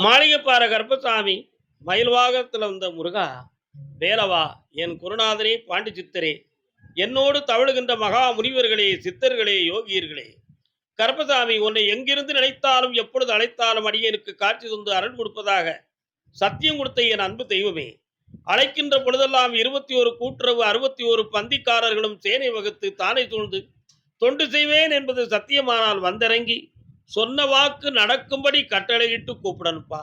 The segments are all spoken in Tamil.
மாளிகைப்பாறை கருப்பசாமி மயில்வாகத்தில் வந்த முருகா வேலவா என் குருநாதரே பாண்டி சித்தரே என்னோடு தவழுகின்ற மகா முனிவர்களே சித்தர்களே யோகியர்களே கருப்பசாமி உன்னை எங்கிருந்து நினைத்தாலும் எப்பொழுது அழைத்தாலும் அடியனுக்கு காட்சி தந்து அருள் கொடுப்பதாக சத்தியம் கொடுத்த என் அன்பு தெய்வமே அழைக்கின்ற பொழுதெல்லாம் 21 கூட்டுறவு 61 பந்திக்காரர்களும் சேனை வகுத்து தானே சூழ்ந்து தொண்டு செய்வேன் என்பது சத்தியமானால் வந்திறங்கி சொன்ன வாக்கு நடக்கும்படி கட்டளையிட்டு கூப்பிடனுப்பா.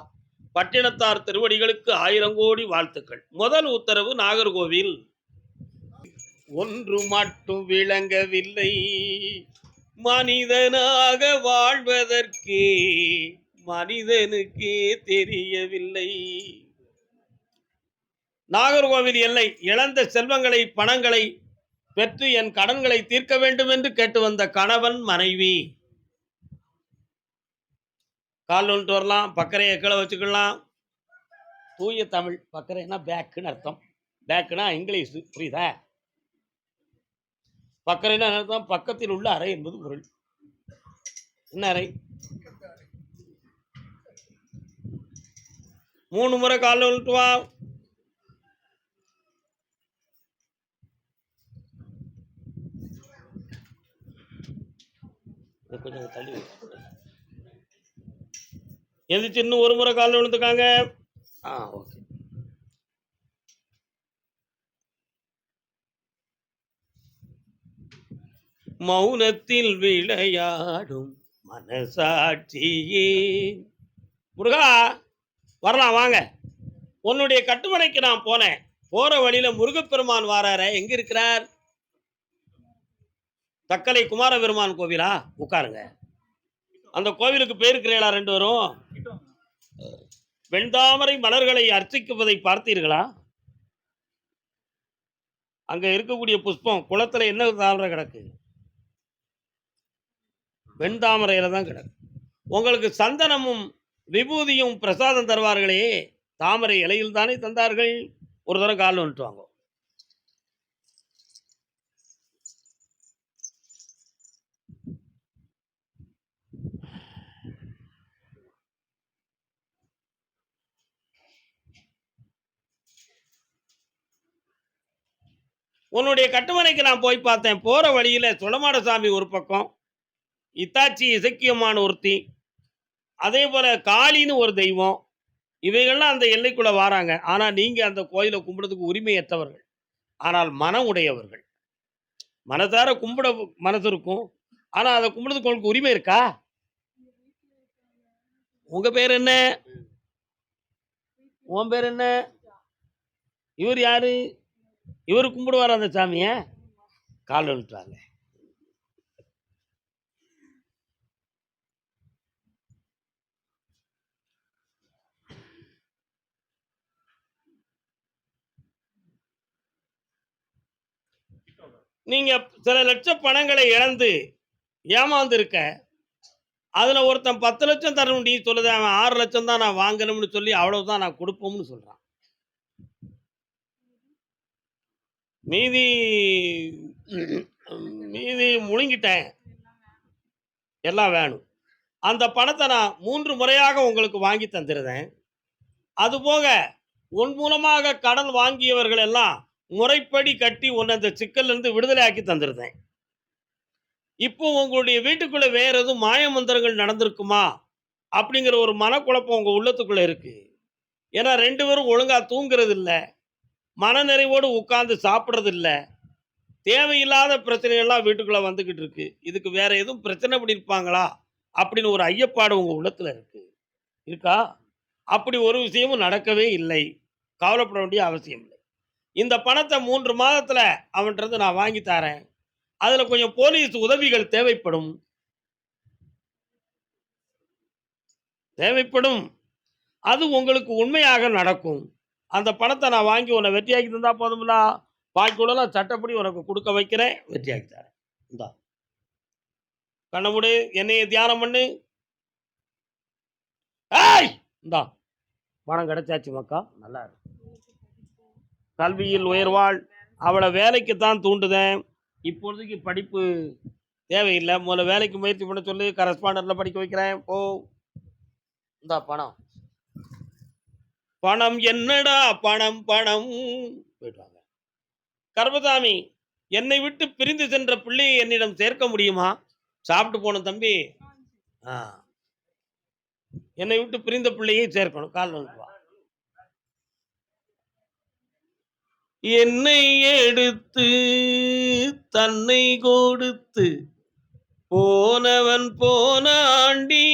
பட்டினத்தார் திருவடிகளுக்கு 1000 கோடி வாழ்த்துக்கள். முதல் உத்தரவு நாகர்கோவில். ஒன்று மட்டும் விளங்கவில்லை, மனிதனாக வாழ்வதற்கே மனிதனுக்கே தெரியவில்லை. நாகர்கோவில் எல்லை இழந்த செல்வங்களை பணங்களை பெற்று என் கடன்களை தீர்க்க வேண்டும் என்று கேட்டு வந்த கணவன் மனைவி. கால் ஒன்று வரலாம், பக்கரையை கீழே வச்சுக்கலாம். தூய தமிழ். பக்கரைனா பேக்குன்னு அர்த்தம். பேக்குனா இங்கிலீஷ், புரியுதா? பக்கரைனா அர்த்தம் பக்கத்தில் உள்ள அறை என்பது பொருள். என்ன அறை? 3 முறை காலில் விட்டு வா. கொஞ்சம் தள்ளி எந்திரிச்சு இன்னும் 1 முறை காலில் விழுந்துக்காங்க. ஓகே. மௌனத்தில் விளையாடும் மனசாட்சியே. முருகா வரலாம் வாங்க. உன்னுடைய கட்டுமனைக்கு நான் போனேன். போற வழியில முருகப்பெருமான் வாரார. எங்க இருக்கிறார்? தக்கலை குமாரபெருமான் கோவிலா? உட்காருங்க. அந்த கோவிலுக்கு பேருக்கிறீங்களா 2 வரும்? வெண்தாமரை மலர்களை அர்ச்சிக்குவதை பார்த்தீர்களா? அங்க இருக்கக்கூடிய புஷ்பம் குளத்துல என்ன தாமரை கிடக்கு? வெண்தாமரையில தான் கிடக்கு. உங்களுக்கு சந்தனமும் விபூதியும் பிரசாதம் தருவார்களே, தாமரை இலையில் தானே தந்தார்கள். ஒரு தடவை காலில் வந்துட்டு வாங்க. உன்னுடைய கட்டுமனைக்கு நான் போய் பார்த்தேன். போற வழியில சுளமாடசாமி ஒரு பக்கம், இத்தாச்சி இசக்கியமான ஒருத்தி, அதே போல காளின்னு ஒரு தெய்வம், இவைகள்லாம் அந்த எல்லைக்குள்ள வாராங்க. ஆனா நீங்க அந்த கோயிலை கும்பிடுறதுக்கு உரிமையற்றவர்கள், ஆனால் மனம் உடையவர்கள். மனதார கும்பிட மனசு இருக்கும், ஆனா அதை கும்பிடுறதுக்கு உங்களுக்கு உரிமை இருக்கா? உங்க பேர் என்ன? உன் பேர் என்ன? இவர் யாரு? இவர் கும்பிடுவார் அந்த சாமிய? கால் வந்துட்டாங்க. நீங்க சில லட்ச பணங்களை இழந்து ஏமாந்து இருக்க, அதுல ஒருத்தன் 10 லட்சம் தரணும், நீ சொல்லுது அவன் 6 லட்சம் தான் நான் வாங்கணும்னு சொல்லி அவ்வளவுதான் நான் கொடுப்போம்னு சொல்றான். மீதி மீதி முழுங்கிட்டேன், எல்லாம் வேணும். அந்த பணத்தை நான் 3 முறையாக உங்களுக்கு வாங்கி தந்துருந்தேன். அதுபோக உன் மூலமாக கடன் வாங்கியவர்கள் எல்லாம் முறைப்படி கட்டி உன்னை அந்த சிக்கல்ல இருந்து விடுதலை ஆக்கி தந்துருந்தேன். இப்போ உங்களுடைய வீட்டுக்குள்ள வேற எதுவும் மாய மந்திரங்கள் நடந்திருக்குமா அப்படிங்கிற ஒரு மனக்குழப்பம் உங்க உள்ளத்துக்குள்ள இருக்கு. ஏன்னா 2 பேரும் ஒழுங்கா தூங்குறது இல்லை, மனநிறைவோடு உட்கார்ந்து சாப்பிட்றது இல்லை, தேவையில்லாத பிரச்சனைகள்லாம் வீட்டுக்குள்ள வந்துகிட்டு இருக்கு. இதுக்கு வேற எதுவும் பிரச்சனை பண்ணியிருப்பாங்களா அப்படின்னு ஒரு ஐயப்பாடு உங்க உள்ளத்துல இருக்கு. இருக்கா? அப்படி ஒரு விஷயமும் நடக்கவே இல்லை. கவலைப்பட வேண்டிய அவசியம் இல்லை. இந்த பணத்தை 3 மாதத்துல அவன்கிட்ட நான் வாங்கி தரேன். அதுல கொஞ்சம் போலீஸ் உதவிகள் தேவைப்படும். அது உங்களுக்கு உண்மையாக நடக்கும். அந்த பணத்தை நான் வாங்கி உன்னை வெற்றியாக்கி தந்தா போதும்ல. பாக்கியுள்ள சட்டப்படி உனக்கு கொடுக்க வைக்கிறேன், வெற்றியாக்கி தரேன். இந்தா கண்ண மூடு, என்னைய தியானம் பண்ணு. ஏய் இந்தா பணம் கிடைச்சாச்சு மக்கா, நல்லா இருக்கு. கல்வியில் உயர்வாள். அவளை வேலைக்கு தான் தூண்டுதேன். இப்பொழுதுக்கு படிப்பு தேவையில்லை. முதல்ல வேலைக்கு முயற்சி பண்ண சொல்லி கரஸ்பாண்டர்ல படிக்க வைக்கிறேன். போ. இந்த பணம் பணம் என்னடா பணம் பணம். போயிட்டு வாங்க. கர்மசாமி, என்னை விட்டு பிரிந்து சென்ற பிள்ளையை என்னிடம் சேர்க்க முடியுமா? சாப்பிட்டு போன தம்பி. ஆ, என்னை விட்டு பிரிந்த பிள்ளையை சேர்க்கணும். கால் வந்து வா. என்னை எடுத்து தன்னை கொடுத்து போனவன் போனாண்டி.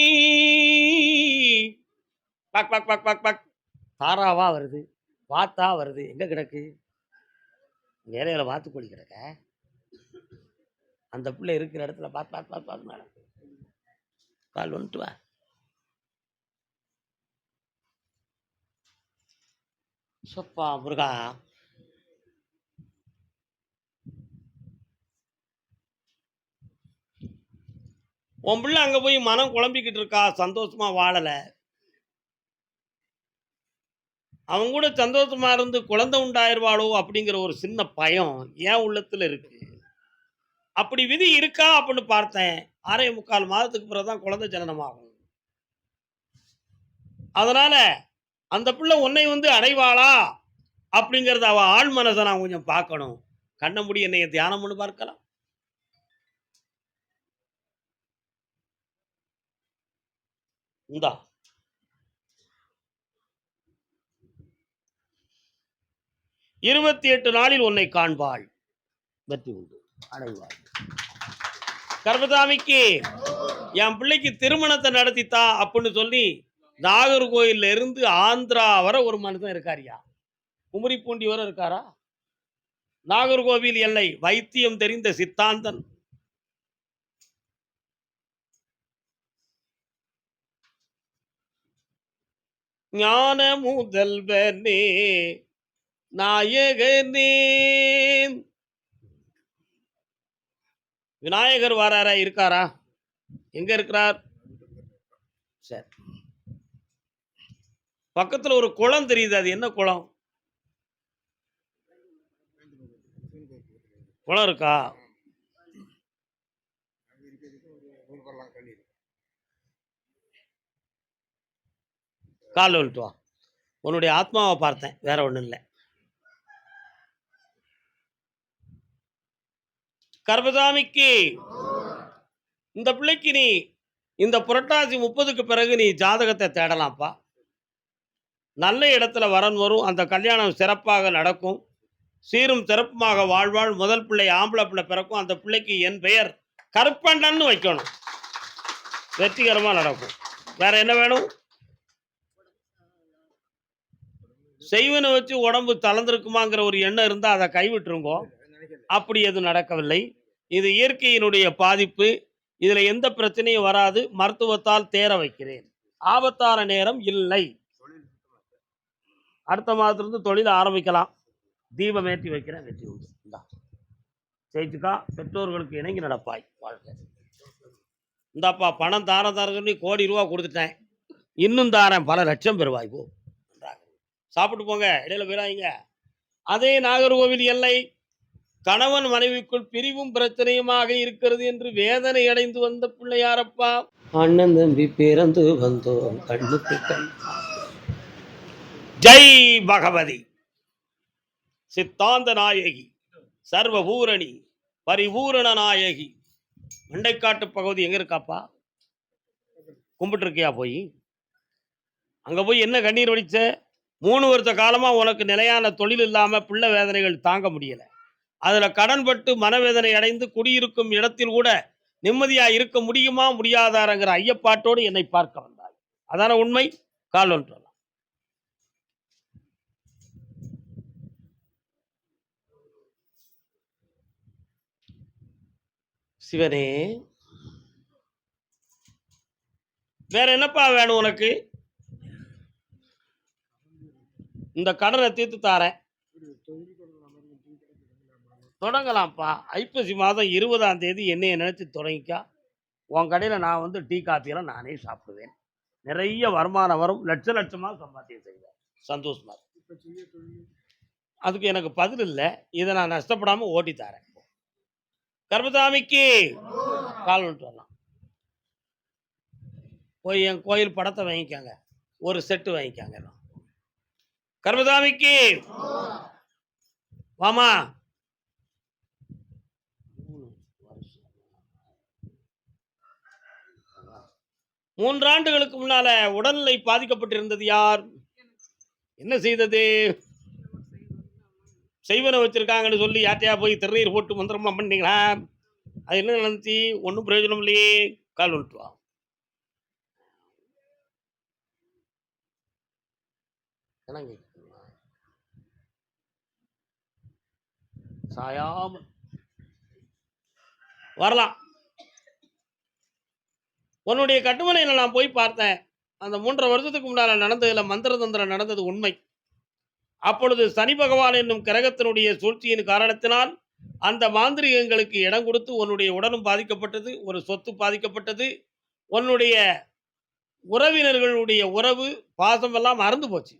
பக் பக் பக் பக் பக். தாராவா வருது, வாத்தா வருது. எங்க கிடக்கு? வேலையில வாத்துக்கோழி கிடக்க. அந்த பிள்ளை இருக்கிற இடத்துல பாத் பாத் பாத் பாத் மேடம். கால் வந்துட்டு வா. சப்பா முருகா. உன் பிள்ளை அங்க போய் மனம் குழம்பிக்கிட்டு இருக்கா, சந்தோஷமா வாழல. அவங்க கூட சந்தோஷமா இருந்து குழந்தை உண்டாயிருவாளோ அப்படிங்கிற ஒரு சின்ன பயம் என் உள்ளத்துல இருக்கு. அப்படி விதி இருக்கா அப்படின்னு பார்த்தேன். 6.25 மாதத்துக்கு பிறகுதான் குழந்தை ஜனனமாகும். அதனால அந்த பிள்ளை உன்னை வந்து அடைவாளா அப்படிங்கறத அவ ஆள் மனசை நான் கொஞ்சம் பார்க்கணும். கண்ண மூடி என்னைய தியானம் பண்ணி பார்க்கலாம். இந்தா 28 நாளில் உன்னை காண்பாள், வெற்றி உண்டு, அடைவாள். கர்மசாமிக்கு என் பிள்ளைக்கு திருமணத்தை நடத்தித்தா அப்படின்னு சொல்லி நாகர்கோயில்ல இருந்து ஆந்திரா வரை ஒரு மனுஷன் இருக்காரியா. குமரி பூண்டி வரை இருக்காரா. நாகர்கோவில் எல்லை வைத்தியம் தெரிந்த சித்தாந்தன். ஞான முதல்வனே நாயகனே. விநாயகர் வாராரா? இருக்காரா? எங்க இருக்கிறார்? சரி, பக்கத்துல ஒரு குளம் தெரியுது. அது என்ன குளம்? குளம் இருக்கா? கால் வந்துட்டு வா. உன்னுடைய ஆத்மாவை பார்த்தேன், வேற ஒண்ணும் இல்லை. கர்மசாமிக்கு இந்த பிள்ளைக்கு நீ இந்த புரட்டாசி 30க்கு பிறகு நீ ஜாதகத்தை தேடலாம்ப்பா. நல்ல இடத்துல வரன் வரும். அந்த கல்யாணம் சிறப்பாக நடக்கும். சீரும் சிறப்புமாக வாழ்வாள். முதல் பிள்ளை ஆம்பளை பிள்ளை பிறக்கும். அந்த பிள்ளைக்கு என் பெயர் கருப்பண்ணன் வைக்கணும். வெற்றிகரமா நடக்கும். வேற என்ன வேணும்? செய்வனை வச்சு உடம்பு தளர்ந்திருக்குமாங்கிற ஒரு எண்ணம் இருந்தா அதை கைவிட்டுருங்கோ. அப்படி எதுவும் நடக்கவில்லை. இது இயற்கையினுடைய பாதிப்பு. இதுல எந்த பிரச்சனையும் வராது. மருத்துவத்தால் தேர வைக்கிறேன். ஆபத்தான நேரம் இல்லை. அடுத்த மாதத்திலிருந்து தொழில் ஆரம்பிக்கலாம். தீபம் ஏற்றி வைக்கிறேன், வெற்றி உண்டு. ஜெயிச்சுக்கா. பெற்றோர்களுக்கு இணங்கி நடப்பாய், வாழ்க்கை. இந்தாப்பா பணம் தாரன்னு கோடி ரூபா கொடுத்துட்டேன், இன்னும் தாரேன், பல லட்சம் பெறுவாய். போ, சாப்பிட்டு போங்க, இடையில போயிடாதீங்க. அதே நாகர்கோவில் எல்லை கணவன் மனைவிக்குள் பிரிவும் பிரச்சனையுமாக இருக்கிறது என்று வேதனை அடைந்து வந்த பிள்ளையாரப்பா. அண்ணன் தம்பி பிறந்து வந்தோம் கண்ணுக்கு கண். ஜெய் பகவதி சித்தாந்த நாயகி சர்வபூரணி பரிபூரண நாயகி. மண்டைக்காட்டு பகுதி எங்க இருக்காப்பா? கும்பிட்டு இருக்கியா? போய் அங்க போய் என்ன கண்ணீர் வடிச்ச? 3 வருஷ காலமா உனக்கு நிலையான தொழில் இல்லாம பிள்ளை வேதனைகள் தாங்க முடியல. அதுல கடன்பட்டு மனவேதனை அடைந்து குடியிருக்கும் இடத்தில் கூட நிம்மதியா இருக்க முடியுமா முடியாதாரங்கிற ஐயப்பாட்டோடு என்னை பார்க்க வந்தாய். அதான உண்மை. கால் ஒன்று. சிவனே, வேற என்னப்பா வேணும் உனக்கு? இந்த கடனை தீர்த்து தாரேன். தொடங்கலாம்ப்பா. ஐப்பசி மாதம் 20ஆம் தேதி என்னைய நினைச்சு தொடங்கிக்கா. உன் கடையில் நான் வந்து டீ காஃபியெல்லாம் நானே சாப்பிடுவேன். நிறைய வருமானம் வரும். லட்சமாக சம்பாத்தியம் செய்வேன். சந்தோஷமா. அதுக்கு எனக்கு பதில் இல்லை. இதை நான் நஷ்டப்படாமல் ஓட்டி தரேன். கர்மசாமிக்கு கால் விட்டு வரலாம். போய் என் கோயில் படத்தை வாங்கிக்காங்க, ஒரு செட்டு வாங்கிக்காங்க. கர்மசாமிக்கு வாமா. 3 ஆண்டுகளுக்கு முன்னால உடல்நிலை பாதிக்கப்பட்டிருந்தது யார்? என்ன செய்தது? செய்வன வச்சிருக்காங்கன்னு சொல்லி யார்ட்டையா போய் திருநீர் போட்டு மந்திரம்லாம் பண்ணீங்களா? அது என்ன நடந்துச்சு? ஒன்றும் பிரயோஜனம் இல்லையே. கால் வந்துட்டு வா. சாயாம வரலாம். உன்னுடைய கட்டுமனையில் நான் போய் பார்த்தேன். அந்த 3.5 வருஷத்துக்கு முன்னால நடந்ததுல மந்திர தந்திரம் நடந்தது உண்மை. அப்பொழுது சனி பகவான் என்னும் கிரகத்தினுடைய சூழ்ச்சியின் காரணத்தினால் அந்த மாந்திரிகங்களுக்கு இடம் கொடுத்து உன்னுடைய உடலும் பாதிக்கப்பட்டது, ஒரு சொத்து பாதிக்கப்பட்டது, உன்னுடைய உறவினர்களுடைய உறவு பாசம் எல்லாம் மறந்து போச்சு.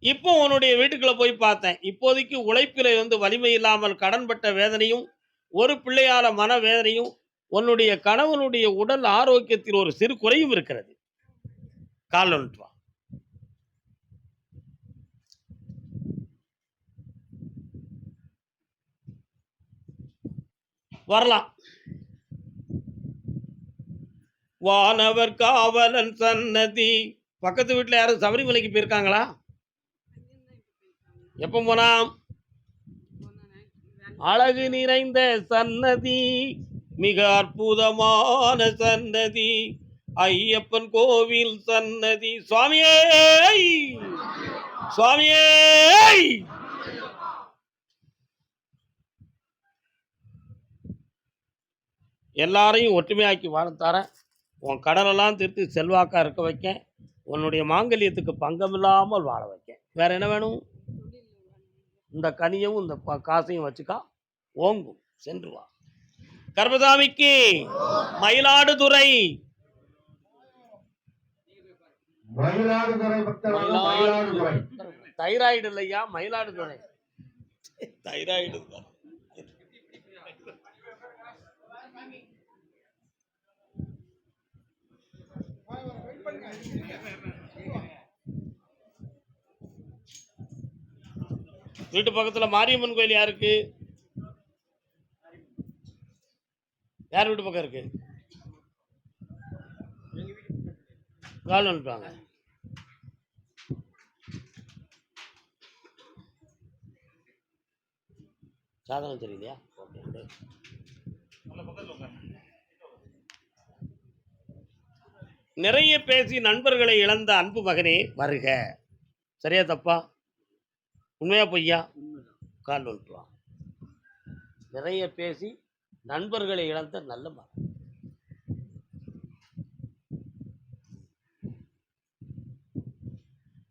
இப்போ உன்னுடைய வீட்டுக்குள்ள போய் பார்த்தேன். இப்போதைக்கு உழைப்பில வலிமை இல்லாமல் கடன்பட்ட வேதனையும், ஒரு பிள்ளையால மன வேதனையும், உன்னுடைய கணவனுடைய உடல் ஆரோக்கியத்தில் ஒரு சிறு குறையும் இருக்கிறது. கால் வந்துட்டு வா. வரலாம். வானவர் காவலன் சன்னதி. பக்கத்து வீட்டில் யாரும் சபரிமலைக்கு போயிருக்காங்களா? எப்ப போனா? அழகு நிறைந்த சன்னதி, மிக அற்புதமான சன்னதி, ஐயப்பன் கோவில் சன்னதி. சுவாமியே சுவாமியே. எல்லாரையும் ஒற்றுமையாக்கி வாழத்தாரேன். உன் கடலெல்லாம் தீர்த்து செல்வாக்கா இருக்க வைக்க, உன்னுடைய மாங்கல்யத்துக்கு பங்கமில்லாமல் வாழ வைக்க. வேற என்ன வேணும்? இந்த கனியவும் இந்த காசையும் வச்சுக்கா, ஓங்கும். சென்று வா. கர்மசாமிக்கு மயிலாடுதுறை. தைராய்டு இல்லையா, மயிலாடுதுறை. தைராய்டு தான். வீட்டு பக்கத்துல மாரியம்மன் கோயில் யாருக்கு? யார் வீட்டு பக்கம் இருக்கு? கால் வந்துட்டாங்க. சாதனம் தெரியலையா? நிறைய பேசி நண்பர்களை இழந்த அன்பு மகனே வருக. சரியா தப்பா? உண்மையா பொய்யா? கால் வந்துட்டு. நிறைய பேசி நண்பர்களை இழந்த நல்ல மகன்.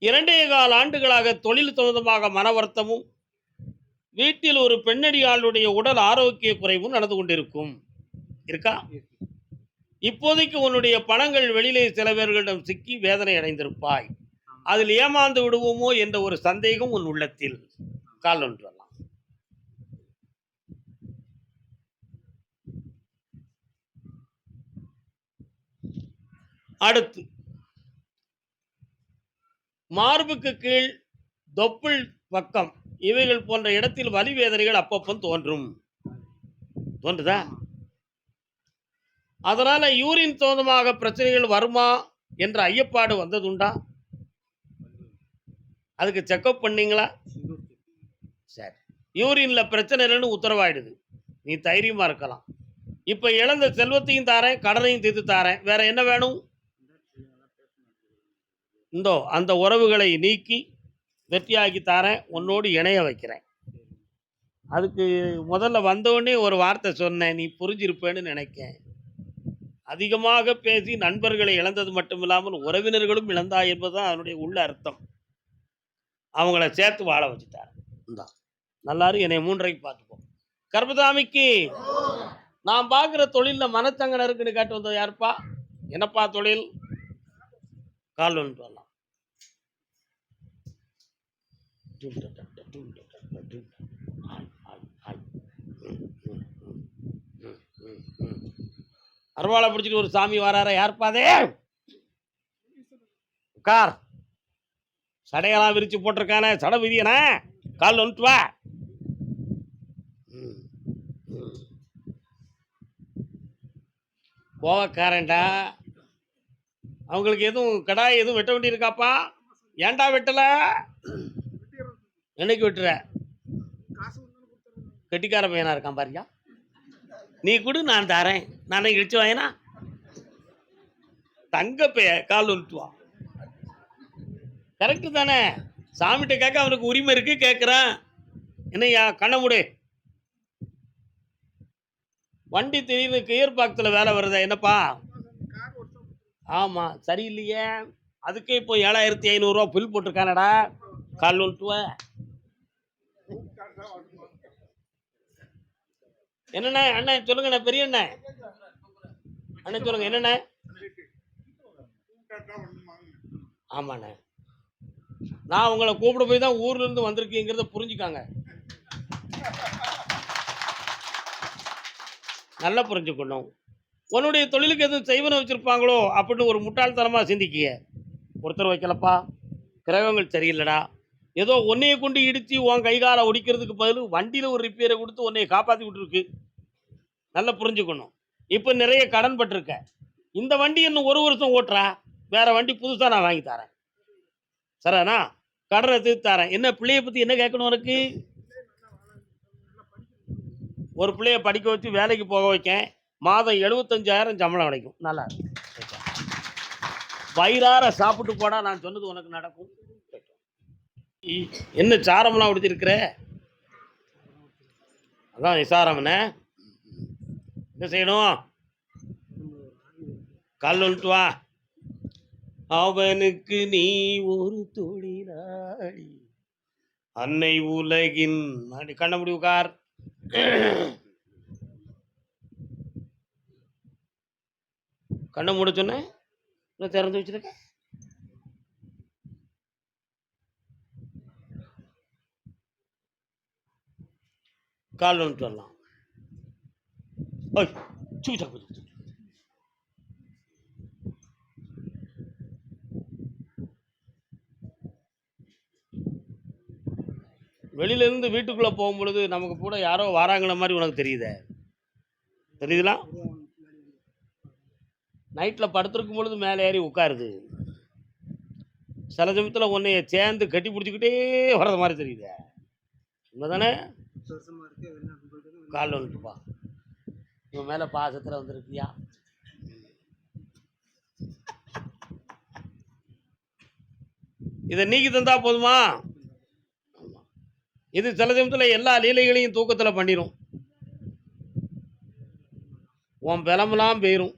2.25 ஆண்டுகளாக தொழில் சம்பந்தமாக மன வருத்தமும், வீட்டில் ஒரு பெண்ணடியாளுடைய உடல் ஆரோக்கிய குறைவும் நடந்து கொண்டிருக்கும். இருக்கா? இப்போதைக்கு உன்னுடைய பணங்கள் வெளியிலே சில பேர்களிடம் சிக்கி வேதனை அடைந்திருப்பாய். அதில் ஏமாந்து விடுவோமோ என்ற ஒரு சந்தேகம் உன் உள்ளத்தில். கால் ஒன்று வரலாம். அடுத்து மார்புக்கு கீழ், தொப்புள் பக்கம் இவைகள் போன்ற இடத்தில் வலி வேதனைகள் அப்பப்போ தோன்றும். தோன்றுதா? அதனால யூரின் சம்பந்தமாக பிரச்சனைகள் வருமா என்ற ஐயப்பாடு வந்ததுண்டா? அதுக்கு செக்அப் பண்ணீங்களா? சரி, யூரின்ல பிரச்சனை இல்லைன்னு உத்தரவாயிடுது. நீ தைரியமா இருக்கலாம். இப்ப இழந்த செல்வத்தையும் தாரேன், கடனையும் தீர்த்து தாரேன். வேற என்ன வேணும்? இந்தோ அந்த உறவுகளை நீக்கி வெற்றியாக்கி தாரேன், உன்னோடு இணைய வைக்கிறேன். அதுக்கு முதல்ல வந்தோடனே ஒரு வார்த்தை சொன்னேன், நீ புரிஞ்சிருப்பேன்னு நினைக்கேன். அதிகமாக பேசி நண்பர்களை இழந்தது மட்டுமில்லாமல் உறவினர்களும் இழந்தாய் என்பதுதான் அதனுடைய உள்ள அர்த்தம். அவங்கள சேர்த்து வாழ வச்சுட்டார். இந்தா நல்லாரும் என்னை 3:30 பார்த்துப்போம். கர்மசாமிக்கு நான் பார்க்குற தொழிலில் மனச்சங்கடம் இருக்குன்னு கேட்டு வந்தது யாருப்பா? என்னப்பா தொழில்? கால் வந்துட்டு வரலாம். அருவாளை பிடிச்சிட்டு ஒரு சாமி வராரா, யார் பாதே உட்கார். சடையெல்லாம் விரிச்சு போட்டிருக்கானே, சடை விதியனா, கால் வந்துட்டு வா. கோவக்காரன்டா. அவங்களுக்கு எதுவும் கடாய் எதுவும் வெட்ட வேண்டி இருக்காப்பா? ஏன்டா வெட்டல? என்னைக்கு வெட்டுற? கெட்டிக்கார பையனா இருக்கான் பாரியா. நீ கொடு, நான் தரேன். நானே இழிச்சு வாங்கினா தங்க பைய, கால் வந்துட்டு வா. கரெக்டு தானே? சாமிகிட்ட கேட்க அவனுக்கு உரிமை இருக்கு, கேட்குறான். என்னையா கண்ண முடி. வண்டி தெரியுது, கியர் பாக்ஸில் வேலை வருதா என்னப்பா? ஆமாம், சரியில்லையே. அதுக்கே இப்போ 7500 பில் போட்டிருக்கானடா. கால் வந்துட்டு வா. என்னண்ணே? அண்ணன் சொல்லுங்கண்ணே, பெரிய அண்ணன். அண்ணன் சொல்லுங்க, என்னண்ணே? ஆமாண்ணே, நான் உங்களை கூப்பிட போய் தான் ஊர்ல இருந்து வந்திருக்கீங்கிறத புரிஞ்சுக்காங்க. நல்லா புரிஞ்சுக்கணும். உன்னுடைய தொழிலுக்கு எதுவும் செய்வன வச்சிருப்பாங்களோ அப்படின்னு ஒரு முட்டாள்தனமா சிந்திக்கிய. ஒருத்தர் வைக்கலப்பா, கிரகங்கள் சரியில்லடா, ஏதோ உன்னைய கொண்டு இடித்து உன் கைகால ஒடிக்கிறதுக்கு பதில் வண்டியில் ஒரு ரிப்பேரை கொடுத்து உன்னைய காப்பாற்றி விட்டுருக்கு. நல்லா புரிஞ்சுக்கணும். இப்போ நிறைய கடன் பட்டிருக்க. இந்த வண்டி இன்னும் 1 வருஷம் ஓட்டுறா, வேற வண்டி புதுசாக நான் வாங்கி தரேன். சரிண்ணா? கடனை தீர்த்து தரேன். என்ன பிள்ளைய பற்றி என்ன கேட்கணும் உனக்கு? ஒரு பிள்ளைய படிக்க வச்சு வேலைக்கு போக வைக்கேன், மாதம் 75,000 சம்பளம் கிடைக்கும். நல்லா வயிறார சாப்பிட்டு போடா, நான் சொன்னது உனக்கு நடக்கும். என்ன சாரம்லாம் உடுத்திருக்கிற? அதான் நிசாரம்ண்ணே. என்ன செய்யணும்? கால் வந்துட்டு வா. அவனுக்கு நீ ஒரு தொழிலாளி, அன்னை உலகின் கண்ண முடி உட்கார். கண்ணை மூட சொன்னேன், திறந்து வச்சிருக்க. கால் வந்துட்டு வரலாம். வெளியிலேருந்து வீட்டுக்குள்ளே போகும்பொழுது நமக்கு கூட யாரோ வராங்கிற மாதிரி உனக்கு தெரியுதே? தெரியுதுல? நைட்டில் படுத்துருக்கும் பொழுது மேலே ஏறி உட்காருது. சில சமயத்தில் உன்னைய சேர்ந்து கட்டி பிடிச்சிக்கிட்டே வர்றது மாதிரி தெரியுதே, உண்மைதானே? கால் வந்துட்டுப்பா, இவன் மேலே பாசத்தில் வந்துருக்கியா? இதை நீக்கி தந்தா போதுமா? இது சில சமயத்தில் எல்லா லீலைகளையும் தூக்கத்தில் பண்ணிடும். உன் பலமெல்லாம் போயிடும்.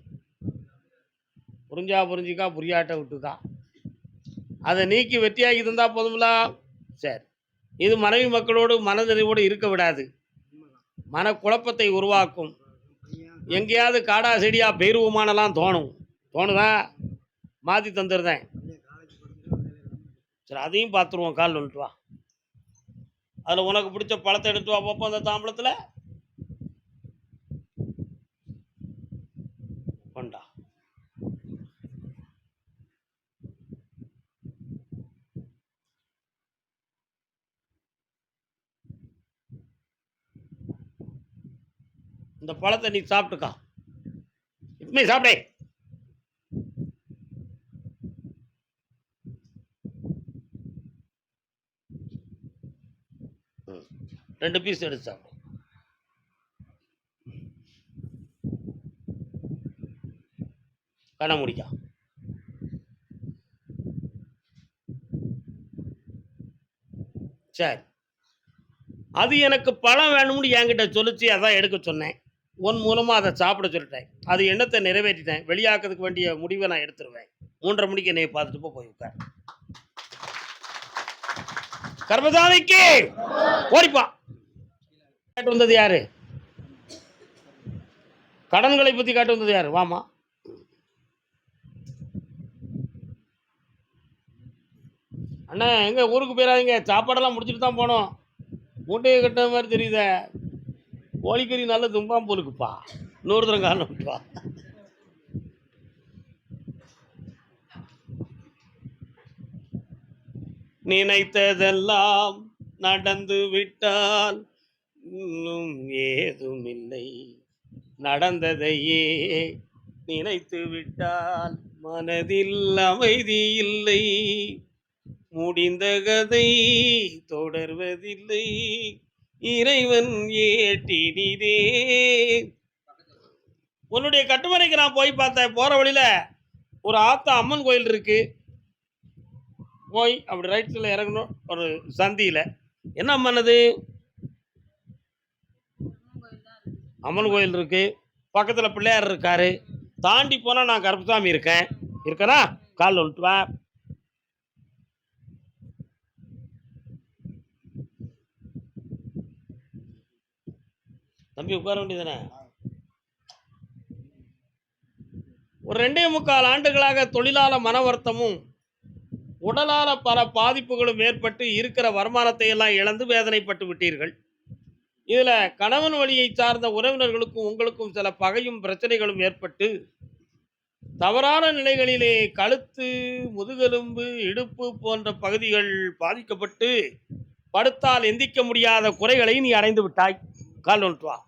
புரிஞ்சா புரிஞ்சிக்கா, புரியாட்ட விட்டுக்கா. அதை நீக்கி வெற்றியாக்கி தந்தா போதும்ல. சரி, இது மனைவி மக்களோடு மனநிறைவோடு இருக்க விடாது, மனக்குழப்பத்தை உருவாக்கும். எங்கேயாவது காடா செடியா பெயருவமானலாம் தோணும். தோணுதா? மாற்றி தந்துடுறேன். சரி, அதையும் பார்த்துருவோம். கால் வந்துட்டு வா. அதில் உனக்கு பிடிச்ச பழத்தை எடுத்து வா பார்ப்போம். அந்த தாம்பளத்தில் கொண்டா. இந்த பழத்தை நீ சாப்பிட்டுக்கா. இப்பமே சாப்பிடே. ரெண்டு பீஸ் எடுத்து சாப்பிடு. கண்ண முடிக்கா. சரி, அது எனக்கு பழம் வேணும்னு என்கிட்ட சொல்லிச்சு, அதான் எடுக்க சொன்னேன். உன் மூலமாக அதை சாப்பிட சொல்லிட்டேன். அது எண்ணத்தை நிறைவேற்றிட்டேன். வெளியாக்கிறதுக்கு வேண்டிய முடிவை நான் எடுத்துருவேன். 3:30 மணிக்கு என்னை பார்த்துட்டு போய் உட்கார். கர்மசாமிக்கு ஓடிப்பா. கேட்டு வந்தது யாரு? கடன்களை பற்றி காட்டு வந்தது யாரு? வாமா. அண்ணா, எங்க ஊருக்கு போயிடாதீங்க, சாப்பாடெல்லாம் முடிச்சுட்டு தான் போனோம். மூட்டையை கட்ட மாதிரி தெரியுத. கோழிக்கறி நல்ல தும்பாம் போலுக்குப்பா. இன்னொரு தரம் காரணம்ப்பா. நினைத்ததெல்லாம் நடந்து விட்டால் இன்னும் ஏதுமில்லை, நடந்ததையே நினைத்து விட்டால் மனதில் அமைதி இல்லை, முடிந்த கதை தொடர்வதில்லை, இறைவன் ஏட்டினிதே. உன்னுடைய கட்டுமனைக்கு நான் போய் பார்த்தேன். போற வழியில ஒரு ஆத்தா அம்மன் கோயில் இருக்கு. போய் அப்படி ரைட் சைடில் இறங்கணும். ஒரு சந்தியில என்ன அம்மன் அது? அம்மன் கோயில் இருக்கு. பக்கத்துல பிள்ளையார் இருக்காரு. தாண்டி போனா நான் கருப்பசாமி இருக்கேன். இருக்கனா கால் வந்துட்டு வா. தம்பி உட்கார வேண்டியதானே? ஒரு 2.25 ஆண்டுகளாக தொழிலாள மன வருத்தமும் உடலால பல பாதிப்புகளும் ஏற்பட்டு இருக்கிற வருமானத்தை எல்லாம் இழந்து வேதனைப்பட்டு விட்டீர்கள். இதுல கணவன் வழியை சார்ந்த உறவினர்களுக்கும் உங்களுக்கும் சில பகையும் பிரச்சனைகளும் ஏற்பட்டு தவறான நிலைகளிலே கழுத்து, முதுகெலும்பு, இடுப்பு போன்ற பகுதிகள் பாதிக்கப்பட்டு படுத்தால் எந்திக்க முடியாத குறைகளை நீ அடைந்து விட்டாய். கால் வந்துட்டு வா.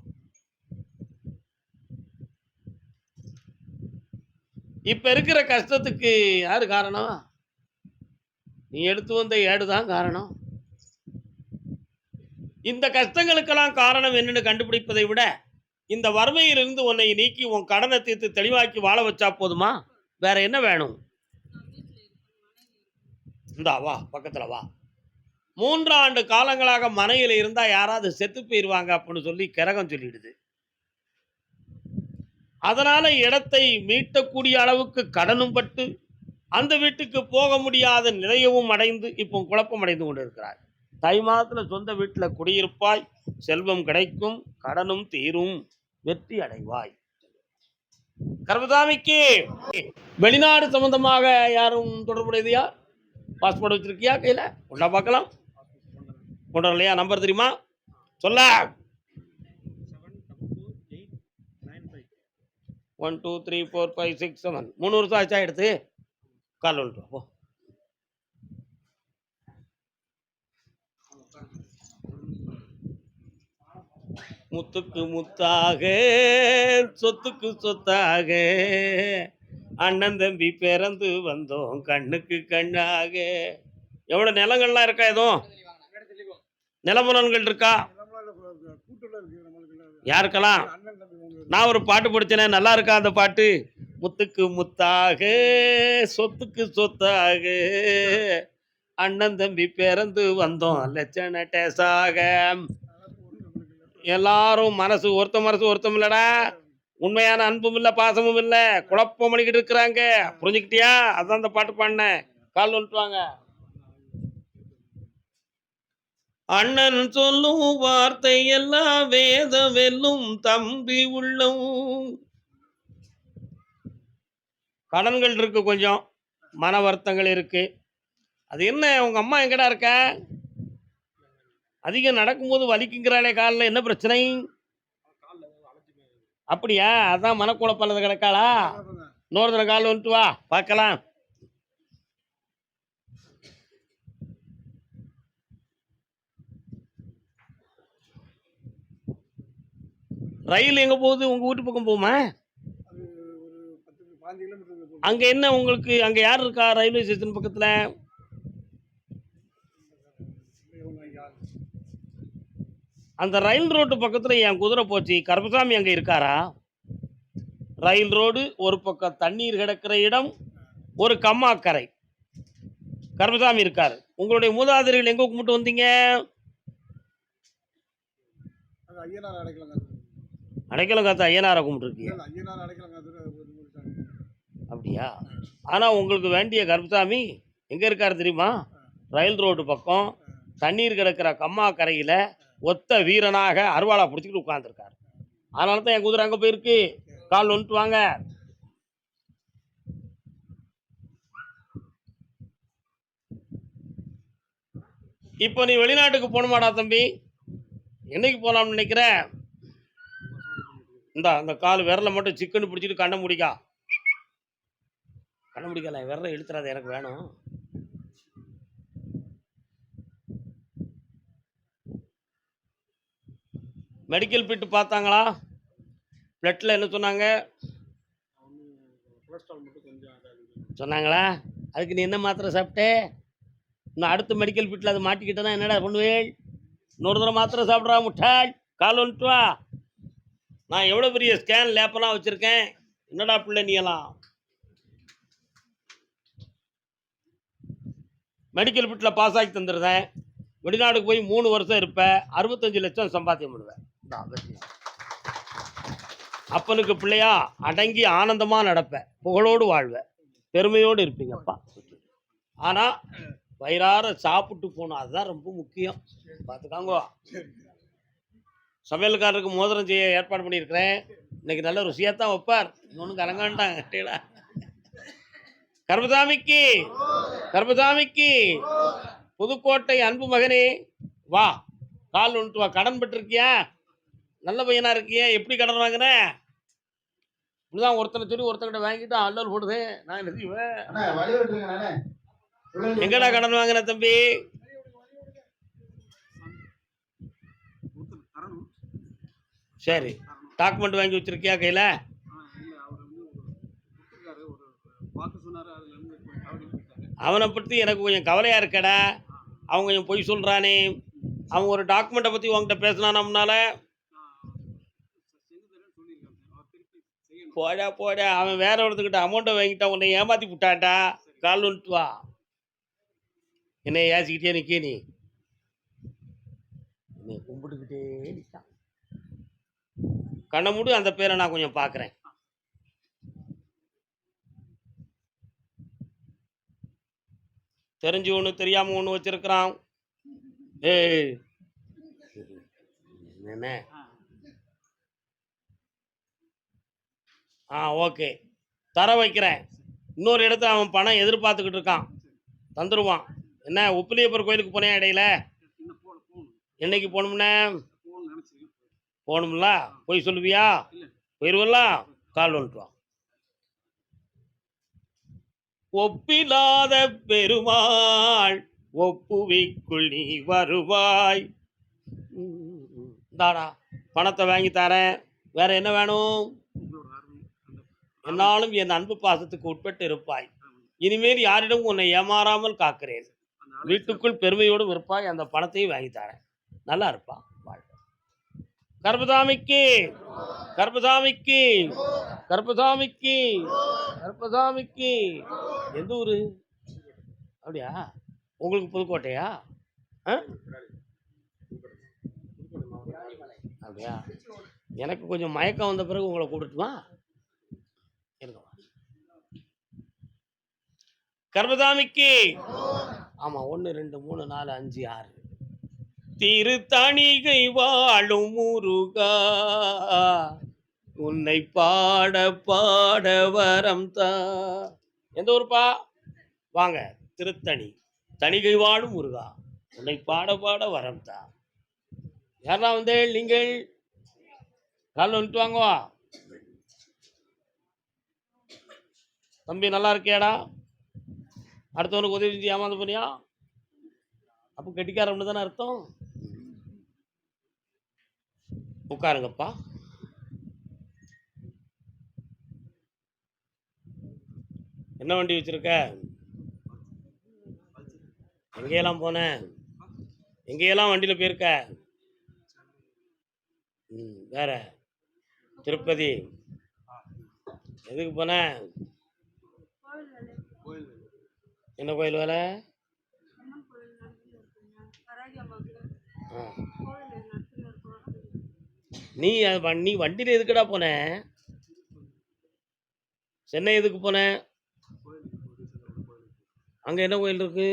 இப்ப இருக்கிற கஷ்டத்துக்கு யாரு காரணம்? நீ எடுத்து வந்த ஏடுதான் காரணம். இந்த கஷ்டங்களுக்கெல்லாம் காரணம் என்னன்னு கண்டுபிடிப்பதை விட இந்த வறுமையிலிருந்து உன்னை நீக்கி உன் கடனை தீர்த்து தெளிவாக்கி வாழ வச்சா போதுமா? வேற என்ன வேணும்? இந்தா வா, பக்கத்துல வா. 3 ஆண்டு காலங்களாக மனையில இருந்தா யாராவது செத்து போயிருவாங்க அப்படின்னு சொல்லி கிரகம் சொல்லிடுது. அதனால இடத்தை மீட்டக்கூடிய அளவுக்கு கடனும் பட்டு அந்த வீட்டுக்கு போக முடியாத நிலையவும் அடைந்து இப்போ குழப்பம் அடைந்து கொண்டிருக்கிறார். தை மாதத்துல சொந்த வீட்டில் குடியிருப்பாய், செல்வம் கிடைக்கும், கடனும் தீரும், வெற்றி அடைவாய். கர்மசாமிக்கு வெளிநாடு சம்பந்தமாக யாரும் தொடர்புடையதையா? பாஸ்போர்ட் வச்சிருக்கியா கையில? கொண்டா பார்க்கலாம். கொண்டு வரலையா? நம்பர் தெரியுமா? சொல்ல. 1 2 3 4 5 6 7 3 வருஷம் ஆச்சா எடுத்து? கால் வந்துட்டு போ. முத்துக்கு முத்தாக, சொத்துக்கு சொத்தாக, அண்ணன் தம்பி பிறந்து வந்தோம் கண்ணுக்கு கண்ணாக. எவ்வளவு நிலங்கள்லாம் இருக்கா? எதுவும் நிலமுலன்கள் இருக்கா? யாருக்கெல்லாம்? நான் ஒரு பாட்டு படிச்சேனே, நல்லா இருக்கா அந்த பாட்டு? முத்துக்கு முத்தாக, சொத்துக்கு சொத்தாக, அண்ணன் தம்பி பிறந்து வந்தோம் லட்சண டேசாக. எல்லாரும் மனசு ஒருத்தம் இல்லடா. உண்மையான அன்பும் இல்லை, பாசமும் இல்லை, குழப்பம் பண்ணிக்கிட்டு இருக்கிறாங்க. புரிஞ்சுக்கிட்டியா? அதான் அந்த பாட்டு பாடினேன். கால் வந்துட்டு வாங்க. அண்ணன் சொல்லும் வார்த்தை எல்லாம் வேத வெல்லும் தம்பி உள்ளம். கடன்கள் இருக்கு, கொஞ்சம் மன வருத்தங்கள் இருக்கு. அது என்ன, உங்க அம்மா எங்கடா இருக்க? அதிகம் நடக்கும்போது வலிக்குங்கிறாளே காலில், என்ன பிரச்சனை? அப்படியா? அதான் மனக்குழப்பம் கிடக்காளா? இன்னொரு கால் வந்துட்டு வா பார்க்கலாம். ரயில் எங்க போகுது? உங்க வீட்டு பக்கம் போகுமா? அங்க என்ன உங்களுக்கு, அங்க யார் இருக்கா ரயில்வே ஸ்டேஷன் பக்கத்துல? அந்த ரயில் ரோட்டு பக்கத்துல என் குதிரை போச்சு. கருப்பசாமி அங்க இருக்காரா? ரயில் ரோடு ஒரு பக்கம் தண்ணீர் கிடக்கிற இடம், ஒரு கம்மாக்கரை. கருப்பசாமி இருக்காரு. உங்களுடைய மூதாதையர்கள் எங்க கும்பிட்டு வந்தீங்க? அடைக்கலம் காத்த ஐயனாரை கும்பிட்டு இருக்கீங்க. அப்படியா? ஆனா உங்களுக்கு வேண்டிய கருப்பசாமி எங்க இருக்காரு தெரியுமா? ரயில் ரோடு பக்கம் தண்ணீர் கிடக்கிற கம்மா கரையில ஒத்த வீரனாக அருவாளா பிடிச்சிக்கிட்டு உட்கார்ந்துருக்காரு. அதனால தான் என் குதிரை அங்க போயிருக்கு. கால் வந்துட்டு வாங்க. இப்போ நீ வெளிநாட்டுக்கு போகணுமாடா தம்பி? என்னைக்கு போகலாம்னு நினைக்கிற? இந்த கால் விரலை மட்டும் சிக்கன்னு பிடிச்சிட்டு கண்ணை முடிக்கா. கண்ணை முடிக்கல, விரலை இழுத்துறாது, எனக்கு வேணும். மெடிக்கல் பிட்டு பார்த்தாங்களா? பிளட்டில் என்ன சொன்னாங்க? சொன்னாங்களா? அதுக்கு நீ என்ன மாத்திரை சாப்பிட்டே? இன்னும் அடுத்த மெடிக்கல் பிட்டில் அதை மாட்டிக்கிட்டேன்னா என்னடா பண்ணுவேன்? இன்னொரு தடவை மாத்திரை சாப்பிட்றா முட்டாள். கால் வந்துட்டு வா. நான் எவ்வளோ பெரிய ஸ்கேன் லேப்பெல்லாம் வச்சுருக்கேன். என்னடா பிள்ளை நீ எல்லாம்? மெடிக்கல் பிட்டில் பாஸ் ஆகி தந்துடுறேன். வெளிநாடுக்கு போய் 3 வருஷம் இருப்பேன். 65 லட்சம் சம்பாத்தியம் பண்ணுவேன். அப்பனுக்கு பிள்ளையா அடங்கி ஆனந்தமாக நடப்பேன். புகழோடு வாழ்வேன். பெருமையோடு இருப்பீங்கப்பா. ஆனால் வயிறார சாப்பிட்டு போகணும். அதுதான் ரொம்ப முக்கியம். பார்த்துக்காங்கோ. சமையல்காரருக்கு மோதிரம் செய்ய ஏற்பாடு பண்ணியிருக்கிறேன். இன்னைக்கு நல்ல ருசியாக தான் வைப்பார். இன்னொன்று கலங்காண்டாங்க. கர்மசாமிக்கு கர்மசாமிக்கு புதுக்கோட்டை அன்பு மகனே வா. கால் வந்துட்டு வா. கடன் பெற்றிருக்கியா? நல்ல பையனா இருக்கியா? எப்படி கடன் வாங்கின? இப்படிதான் ஒருத்தனை சொல்லி ஒருத்தங்கிட்ட வாங்கிட்டு அல்லல் போடுது. நான் என்ன செய்வேன்? எங்கடா கடன் வாங்கின தம்பி? சரி, டாக்குமெண்ட் வாங்கி வச்சிருக்கியா கையில? அவனை பற்றி எனக்கு கொஞ்சம் கவலையா இருக்கடா. அவன் கொஞ்சம் பொய் சொல்றானே. அவன் ஒரு டாக்குமெண்ட்டை பற்றி உங்ககிட்ட பேசினானம்னால போடா போடா. அவன் வேற ஒருத்தக்கிட்ட அமௌண்ட்டை வாங்கிட்டான். உன்னை ஏமாற்றி விட்டான்டா. கால் வந்துட்டு வா. என்னை ஏசிக்கிட்டே நிற்க நீ? என்னை கும்பிட்டுக்கிட்டே நிற்கான். கண்ணை மூடு. அந்த பேரை நான் கொஞ்சம் பார்க்குறேன். தெரிஞ்சு ஒன்று தெரியாமல் ஒன்று வச்சிருக்கிறான். ஏய் என்ன? ஓகே, தர வைக்கிறேன். இன்னொரு இடத்துல அவன் பணம் எதிர்பார்த்துக்கிட்டு இருக்கான். தந்துடுவான். என்ன உப்பிலியப்பர் கோயிலுக்கு போனேன் இடையில? என்னைக்கு போகணும்னே? போகணும்ல. போய் சொல்லுவியா? போயிடுவல்ல. கால் வந்துட்டுவான். ஒப்பிலாத பெருமாள் ஒப்புவிக்குள் நீ வருவாய். தாடா பணத்தை வாங்கி தரேன். வேற என்ன வேணும்? என்னாலும் என் அன்பு பாசத்துக்கு உட்பட்டு இருப்பாய். இனிமேல் யாரிடம் உன்னை ஏமாறாமல் காக்கிறேன். வீட்டுக்குள் பெருமையோடு இருப்பாய். அந்த பணத்தையும் வாங்கி தரேன். நல்லா இருப்பா. கர்மசாமிக்கு கர்மசாமிக்கு கர்மசாமிக்கு கர்மசாமிக்கு. எந்த ஊரு? அப்படியா? உங்களுக்கு புதுக்கோட்டையா? அப்படியா? எனக்கு கொஞ்சம் மயக்கம் வந்த பிறகு உங்களை கூப்பிட்டுமா? கர்மசாமிக்கு. ஆமா, 1 2 3 4 5 6. திருத்தணிகை வாழும் முருகா உன்னை பாட பாட வரம் தா. எந்த ஊருப்பா? வாங்க. திருத்தணி. தணிகை வாழும் முருகா உன்னை பாட பாட வரம் தா. யாரெல்லாம் வந்து நீங்கள் கால் வந்துட்டு வாங்குவா. தம்பி நல்லா இருக்கியாடா? அடுத்தவனுக்கு உதவி செஞ்சு ஏமாந்து போனியா? அப்போ கெட்டிக்காரம்னு தானே அர்த்தம். உட்காருங்கப்பா. என்ன வண்டி வச்சிருக்க? எங்கேயெல்லாம் போன? எங்கேயெல்லாம் வண்டியில் போயிருக்க? வேற திருப்பதி. எதுக்கு போன? என்ன கோயில் வேலை? நீ வண்டியில் எதுக்குடா போன? சென்னை எதுக்கு போன? அங்க என்ன கோயில் இருக்கு?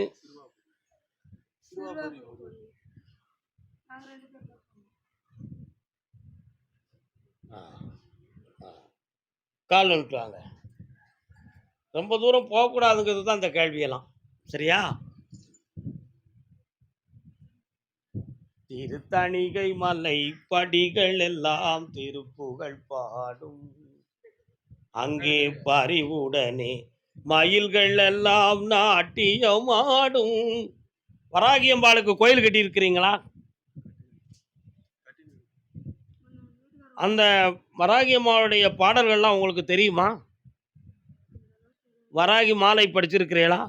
கால் விட்டுவாங்க. ரொம்ப தூரம் போகக்கூடாதுங்கிறது தான் இந்த கேள்வியெல்லாம். சரியா? திருத்தணிகை மலை படிகள் எல்லாம் திருப்புகழ் பாடும். அங்கே பறிவுடனே மயில்கள் எல்லாம் நாட்டியமாடும். வராகியம்பாளுக்கு கோயில் கட்டி இருக்கிறீங்களா? அந்த வராகி அம்மாவுடைய பாடல்கள்லாம் உங்களுக்கு தெரியுமா? வராகி மாலை படிச்சிருக்கிறீகளா?